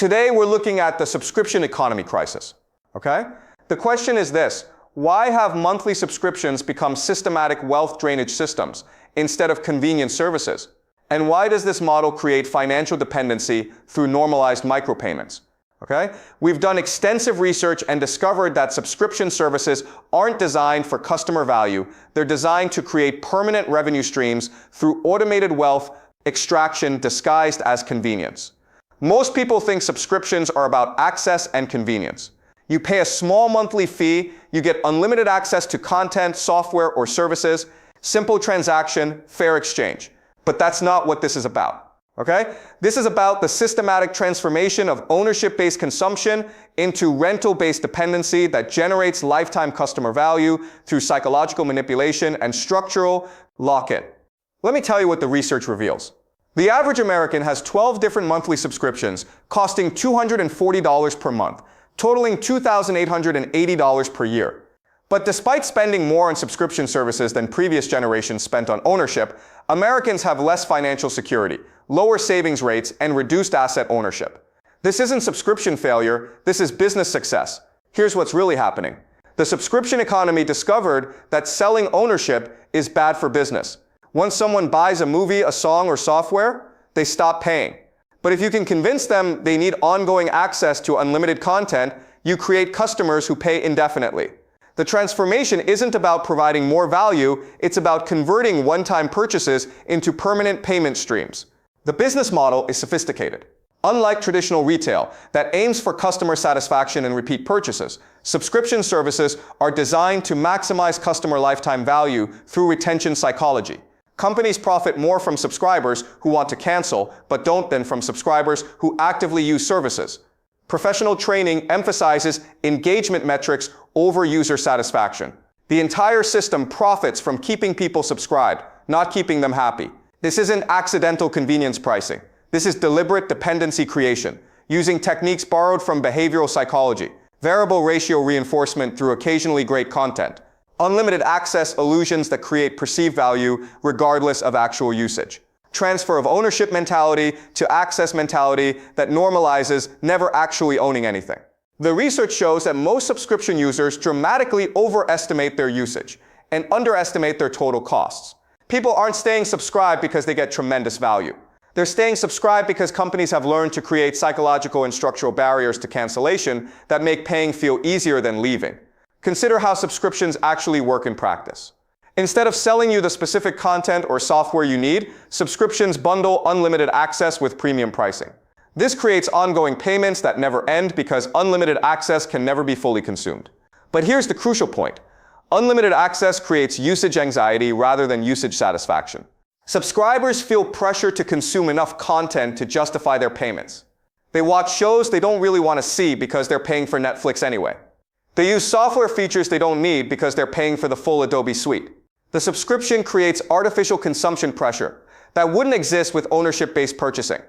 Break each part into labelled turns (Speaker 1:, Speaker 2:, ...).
Speaker 1: Today we're looking at the subscription economy crisis, okay? The question is this: why have monthly subscriptions become systematic wealth drainage systems instead of convenient services? And why does this model create financial dependency through normalized micropayments? Okay? We've done extensive research and discovered that subscription services aren't designed for customer value. They're designed to create permanent revenue streams through automated wealth extraction disguised as convenience. Most people think subscriptions are about access and convenience. You pay a small monthly fee, you get unlimited access to content, software, or services, simple transaction, fair exchange. But that's not what this is about, okay? This is about the systematic transformation of ownership-based consumption into rental-based dependency that generates lifetime customer value through psychological manipulation and structural lock-in. Let me tell you what the research reveals. The average American has 12 different monthly subscriptions costing $240 per month, totaling $2,880 per year. But despite spending more on subscription services than previous generations spent on ownership, Americans have less financial security, lower savings rates, and reduced asset ownership. This isn't subscription failure, this is business success. Here's what's really happening. The subscription economy discovered that selling ownership is bad for business. Once someone buys a movie, a song, or software, they stop paying. But if you can convince them they need ongoing access to unlimited content, you create customers who pay indefinitely. The transformation isn't about providing more value, it's about converting one-time purchases into permanent payment streams. The business model is sophisticated. Unlike traditional retail that aims for customer satisfaction and repeat purchases, subscription services are designed to maximize customer lifetime value through retention psychology. Companies profit more from subscribers who want to cancel, but don't than from subscribers who actively use services. Professional training emphasizes engagement metrics over user satisfaction. The entire system profits from keeping people subscribed, not keeping them happy. This isn't accidental convenience pricing. This is deliberate dependency creation, using techniques borrowed from behavioral psychology, variable ratio reinforcement through occasionally great content, unlimited access illusions that create perceived value regardless of actual usage, transfer of ownership mentality to access mentality that normalizes never actually owning anything. The research shows that most subscription users dramatically overestimate their usage and underestimate their total costs. People aren't staying subscribed because they get tremendous value. They're staying subscribed because companies have learned to create psychological and structural barriers to cancellation that make paying feel easier than leaving. Consider how subscriptions actually work in practice. Instead of selling you the specific content or software you need, subscriptions bundle unlimited access with premium pricing. This creates ongoing payments that never end because unlimited access can never be fully consumed. But here's the crucial point. Unlimited access creates usage anxiety rather than usage satisfaction. Subscribers feel pressure to consume enough content to justify their payments. They watch shows they don't really want to see because they're paying for Netflix anyway. They use software features they don't need because they're paying for the full Adobe suite. The subscription creates artificial consumption pressure that wouldn't exist with ownership-based purchasing.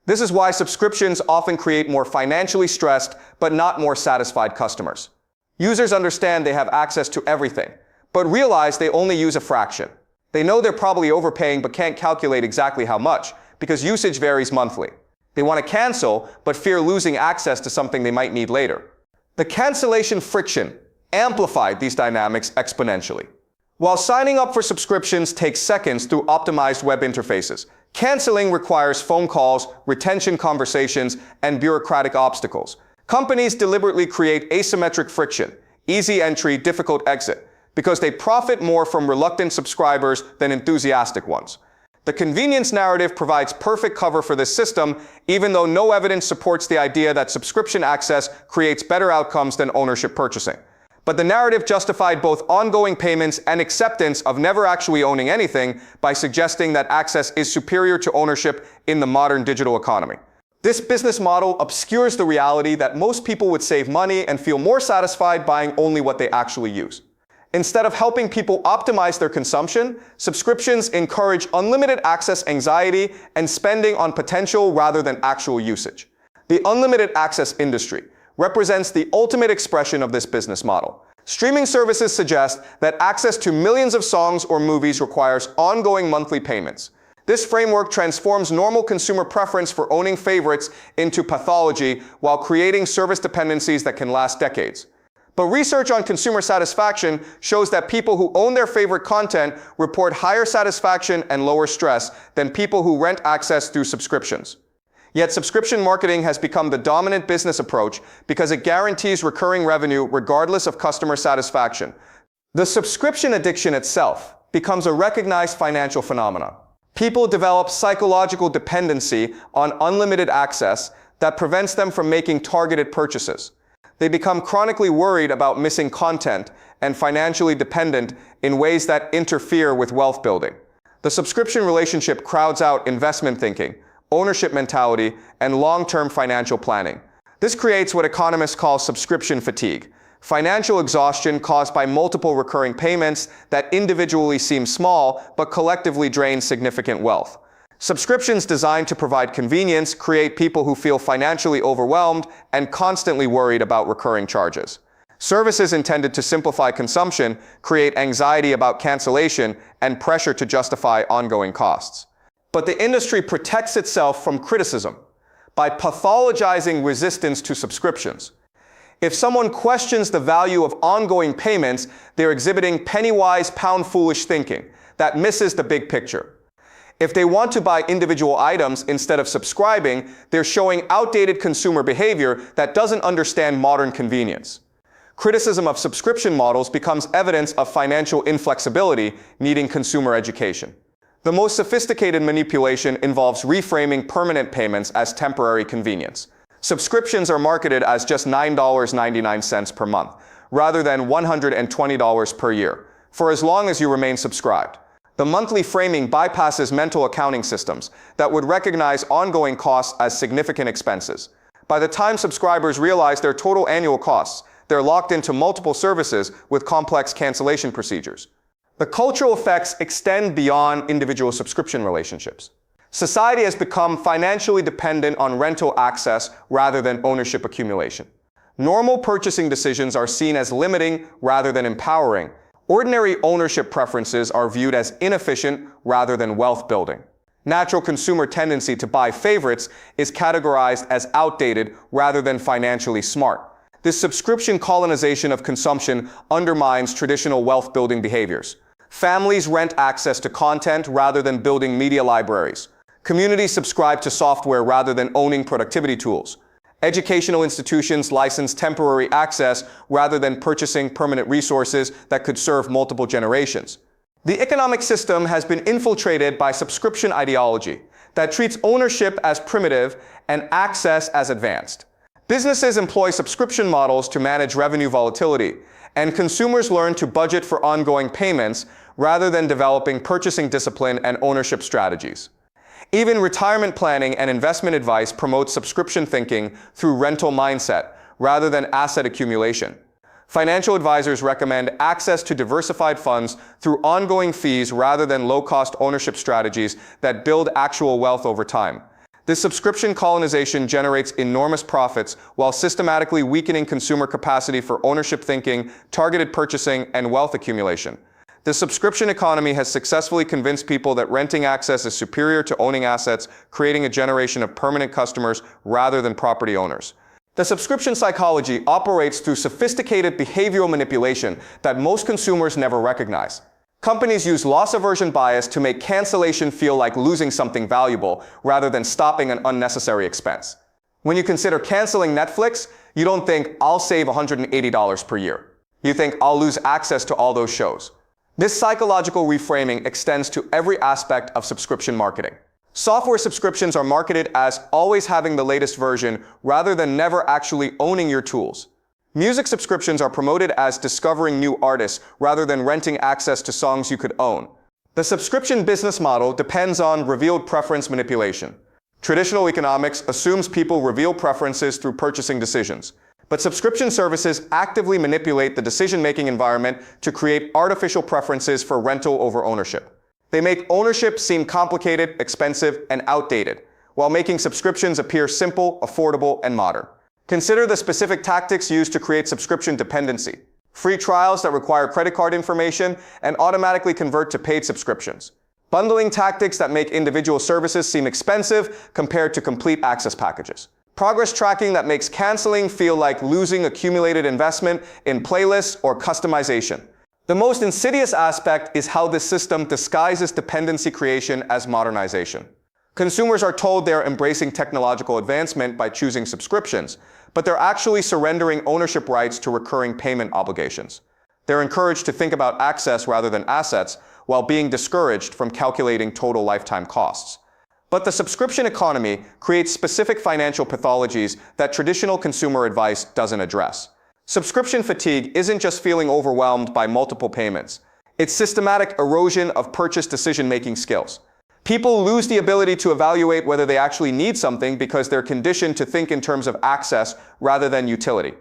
Speaker 1: This is why subscriptions often create more financially stressed but not more satisfied customers. Users understand they have access to everything, but realize they only use a fraction. They know they're probably overpaying but can't calculate exactly how much because usage varies monthly. They want to cancel but fear losing access to something they might need later. The cancellation friction amplified these dynamics exponentially. While signing up for subscriptions takes seconds through optimized web interfaces, canceling requires phone calls, retention conversations, and bureaucratic obstacles. Companies deliberately create asymmetric friction, easy entry, difficult exit, because they profit more from reluctant subscribers than enthusiastic ones. The convenience narrative provides perfect cover for this system, even though no evidence supports the idea that subscription access creates better outcomes than ownership purchasing. But the narrative justified both ongoing payments and acceptance of never actually owning anything by suggesting that access is superior to ownership in the modern digital economy. This business model obscures the reality that most people would save money and feel more satisfied buying only what they actually use. Instead of helping people optimize their consumption, subscriptions encourage unlimited access anxiety and spending on potential rather than actual usage. The unlimited access industry represents the ultimate expression of this business model. Streaming services suggest that access to millions of songs or movies requires ongoing monthly payments. This framework transforms normal consumer preference for owning favorites into pathology while creating service dependencies that can last decades. But research on consumer satisfaction shows that people who own their favorite content report higher satisfaction and lower stress than people who rent access through subscriptions. Yet subscription marketing has become the dominant business approach because it guarantees recurring revenue regardless of customer satisfaction. The subscription addiction itself becomes a recognized financial phenomenon. People develop psychological dependency on unlimited access that prevents them from making targeted purchases. They become chronically worried about missing content and financially dependent in ways that interfere with wealth building. The subscription relationship crowds out investment thinking, ownership mentality, and long-term financial planning. This creates what economists call subscription fatigue, financial exhaustion caused by multiple recurring payments that individually seem small but collectively drain significant wealth. Subscriptions designed to provide convenience create people who feel financially overwhelmed and constantly worried about recurring charges. Services intended to simplify consumption create anxiety about cancellation and pressure to justify ongoing costs. But the industry protects itself from criticism by pathologizing resistance to subscriptions. If someone questions the value of ongoing payments, they're exhibiting penny-wise, pound-foolish thinking that misses the big picture. If they want to buy individual items instead of subscribing, they're showing outdated consumer behavior that doesn't understand modern convenience. Criticism of subscription models becomes evidence of financial inflexibility needing consumer education. The most sophisticated manipulation involves reframing permanent payments as temporary convenience. Subscriptions are marketed as just $9.99 per month, rather than $120 per year, for as long as you remain subscribed. The monthly framing bypasses mental accounting systems that would recognize ongoing costs as significant expenses. By the time subscribers realize their total annual costs, they're locked into multiple services with complex cancellation procedures. The cultural effects extend beyond individual subscription relationships. Society has become financially dependent on rental access rather than ownership accumulation. Normal purchasing decisions are seen as limiting rather than empowering. Ordinary ownership preferences are viewed as inefficient rather than wealth building. Natural consumer tendency to buy favorites is categorized as outdated rather than financially smart. This subscription colonization of consumption undermines traditional wealth building behaviors. Families rent access to content rather than building media libraries. Communities subscribe to software rather than owning productivity tools. Educational institutions license temporary access rather than purchasing permanent resources that could serve multiple generations. The economic system has been infiltrated by subscription ideology that treats ownership as primitive and access as advanced. Businesses employ subscription models to manage revenue volatility, and consumers learn to budget for ongoing payments rather than developing purchasing discipline and ownership strategies. Even retirement planning and investment advice promote subscription thinking through rental mindset rather than asset accumulation. Financial advisors recommend access to diversified funds through ongoing fees rather than low-cost ownership strategies that build actual wealth over time. This subscription colonization generates enormous profits while systematically weakening consumer capacity for ownership thinking, targeted purchasing, and wealth accumulation. The subscription economy has successfully convinced people that renting access is superior to owning assets, creating a generation of permanent customers rather than property owners. The subscription psychology operates through sophisticated behavioral manipulation that most consumers never recognize. Companies use loss aversion bias to make cancellation feel like losing something valuable rather than stopping an unnecessary expense. When you consider canceling Netflix, you don't think, "I'll save $180 per year." You think, "I'll lose access to all those shows." This psychological reframing extends to every aspect of subscription marketing. Software subscriptions are marketed as always having the latest version rather than never actually owning your tools. Music subscriptions are promoted as discovering new artists rather than renting access to songs you could own. The subscription business model depends on revealed preference manipulation. Traditional economics assumes people reveal preferences through purchasing decisions. But subscription services actively manipulate the decision-making environment to create artificial preferences for rental over ownership. They make ownership seem complicated, expensive, and outdated, while making subscriptions appear simple, affordable, and modern. Consider the specific tactics used to create subscription dependency. Free trials that require credit card information and automatically convert to paid subscriptions. Bundling tactics that make individual services seem expensive compared to complete access packages. Progress tracking that makes canceling feel like losing accumulated investment in playlists or customization. The most insidious aspect is how this system disguises dependency creation as modernization. Consumers are told they're embracing technological advancement by choosing subscriptions, but they're actually surrendering ownership rights to recurring payment obligations. They're encouraged to think about access rather than assets, while being discouraged from calculating total lifetime costs. But the subscription economy creates specific financial pathologies that traditional consumer advice doesn't address. Subscription fatigue isn't just feeling overwhelmed by multiple payments. It's systematic erosion of purchase decision-making skills. People lose the ability to evaluate whether they actually need something because they're conditioned to think in terms of access rather than utility.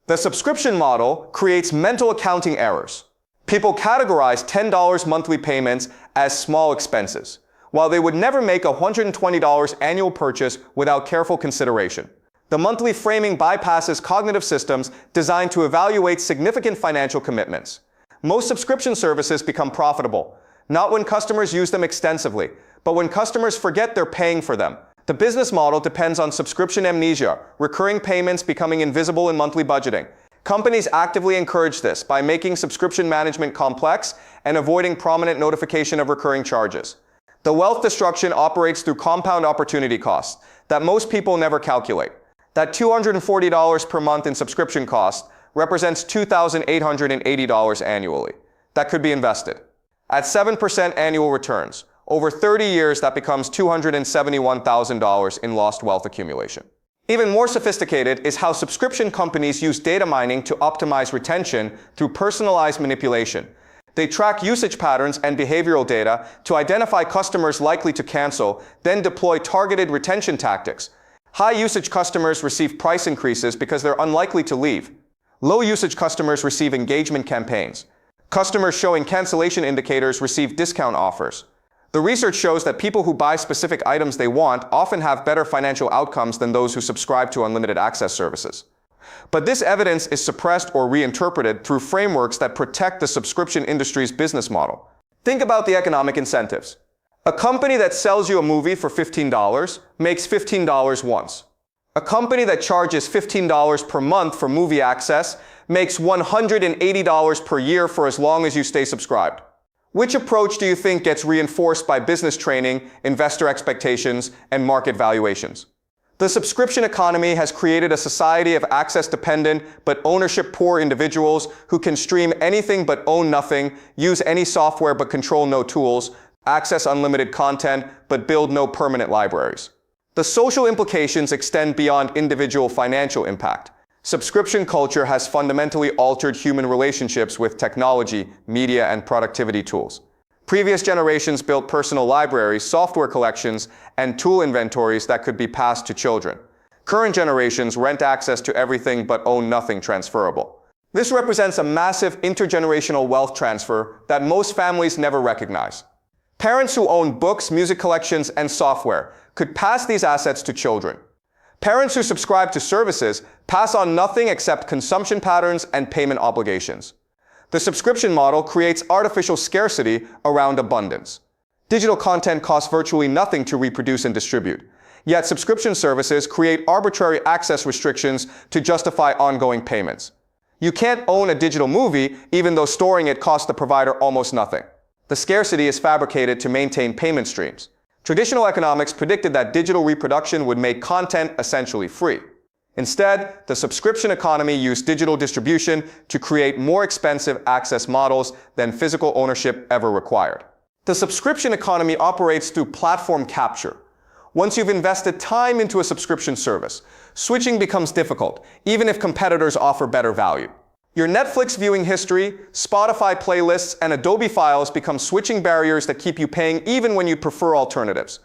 Speaker 1: The subscription model creates mental accounting errors. People categorize $10 monthly payments as small expenses, while they would never make a $120 annual purchase without careful consideration. The monthly framing bypasses cognitive systems designed to evaluate significant financial commitments. Most subscription services become profitable, not when customers use them extensively, but when customers forget they're paying for them. The business model depends on subscription amnesia, recurring payments becoming invisible in monthly budgeting. Companies actively encourage this by making subscription management complex and avoiding prominent notification of recurring charges. The wealth destruction operates through compound opportunity costs that most people never calculate. That $240 per month in subscription cost represents $2,880 annually. That could be invested. At 7% annual returns, over 30 years that becomes $271,000 in lost wealth accumulation. Even more sophisticated is how subscription companies use data mining to optimize retention through personalized manipulation. They track usage patterns and behavioral data to identify customers likely to cancel, then deploy targeted retention tactics. High-usage customers receive price increases because they're unlikely to leave. Low-usage customers receive engagement campaigns. Customers showing cancellation indicators receive discount offers. The research shows that people who buy specific items they want often have better financial outcomes than those who subscribe to unlimited access services. But this evidence is suppressed or reinterpreted through frameworks that protect the subscription industry's business model. Think about the economic incentives. A company that sells you a movie for $15 makes $15 once. A company that charges $15 per month for movie access makes $180 per year for as long as you stay subscribed. Which approach do you think gets reinforced by business training, investor expectations, and market valuations? The subscription economy has created a society of access-dependent but ownership-poor individuals who can stream anything but own nothing, use any software but control no tools, access unlimited content but build no permanent libraries. The social implications extend beyond individual financial impact. Subscription culture has fundamentally altered human relationships with technology, media, and productivity tools. Previous generations built personal libraries, software collections, and tool inventories that could be passed to children. Current generations rent access to everything but own nothing transferable. This represents a massive intergenerational wealth transfer that most families never recognize. Parents who own books, music collections, and software could pass these assets to children. Parents who subscribe to services pass on nothing except consumption patterns and payment obligations. The subscription model creates artificial scarcity around abundance. Digital content costs virtually nothing to reproduce and distribute. Yet subscription services create arbitrary access restrictions to justify ongoing payments. You can't own a digital movie even though storing it costs the provider almost nothing. The scarcity is fabricated to maintain payment streams. Traditional economics predicted that digital reproduction would make content essentially free. Instead, the subscription economy used digital distribution to create more expensive access models than physical ownership ever required. The subscription economy operates through platform capture. Once you've invested time into a subscription service, switching becomes difficult, even if competitors offer better value. Your Netflix viewing history, Spotify playlists, and Adobe files become switching barriers that keep you paying even when you prefer alternatives.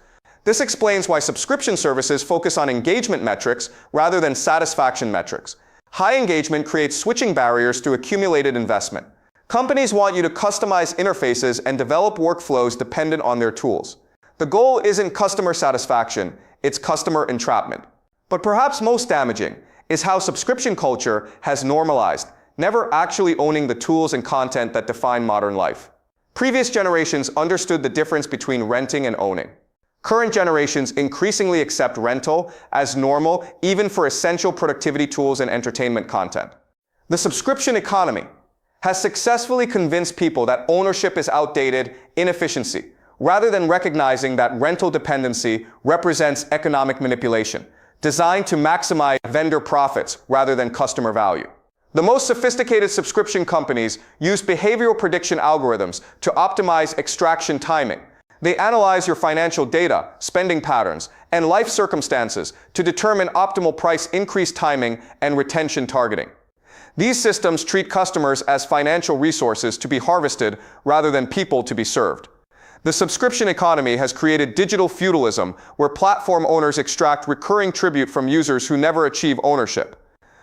Speaker 1: This explains why subscription services focus on engagement metrics rather than satisfaction metrics. High engagement creates switching barriers through accumulated investment. Companies want you to customize interfaces and develop workflows dependent on their tools. The goal isn't customer satisfaction, it's customer entrapment. But perhaps most damaging is how subscription culture has normalized never actually owning the tools and content that define modern life. Previous generations understood the difference between renting and owning. Current generations increasingly accept rental as normal, even for essential productivity tools and entertainment content. The subscription economy has successfully convinced people that ownership is outdated inefficiency, rather than recognizing that rental dependency represents economic manipulation, designed to maximize vendor profits rather than customer value. The most sophisticated subscription companies use behavioral prediction algorithms to optimize extraction timing. They analyze your financial data, spending patterns, and life circumstances to determine optimal price increase timing and retention targeting. These systems treat customers as financial resources to be harvested rather than people to be served. The subscription economy has created digital feudalism where platform owners extract recurring tribute from users who never achieve ownership.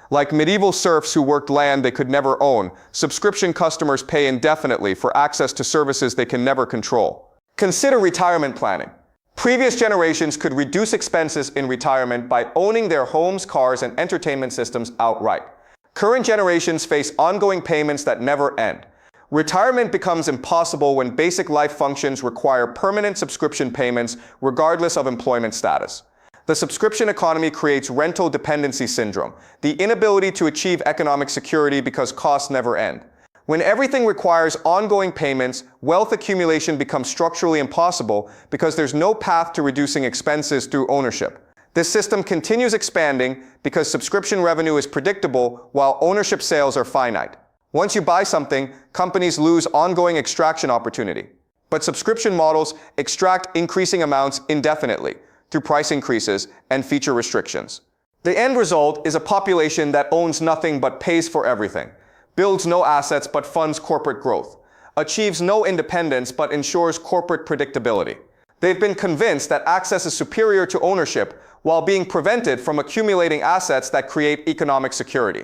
Speaker 1: Like medieval serfs who worked land they could never own, subscription customers pay indefinitely for access to services they can never control. Consider retirement planning. Previous generations could reduce expenses in retirement by owning their homes, cars, and entertainment systems outright. Current generations face ongoing payments that never end. Retirement becomes impossible when basic life functions require permanent subscription payments regardless of employment status. The subscription economy creates rental dependency syndrome, the inability to achieve economic security because costs never end. When everything requires ongoing payments, wealth accumulation becomes structurally impossible because there's no path to reducing expenses through ownership. This system continues expanding because subscription revenue is predictable while ownership sales are finite. Once you buy something, companies lose ongoing extraction opportunity. But subscription models extract increasing amounts indefinitely through price increases and feature restrictions. The end result is a population that owns nothing but pays for everything, builds no assets but funds corporate growth, achieves no independence but ensures corporate predictability. They've been convinced that access is superior to ownership while being prevented from accumulating assets that create economic security.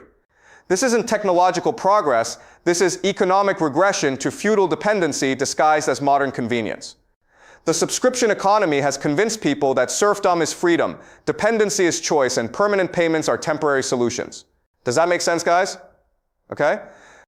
Speaker 1: This isn't technological progress, this is economic regression to feudal dependency disguised as modern convenience. The subscription economy has convinced people that serfdom is freedom, dependency is choice, and permanent payments are temporary solutions. Does that make sense, guys? Okay?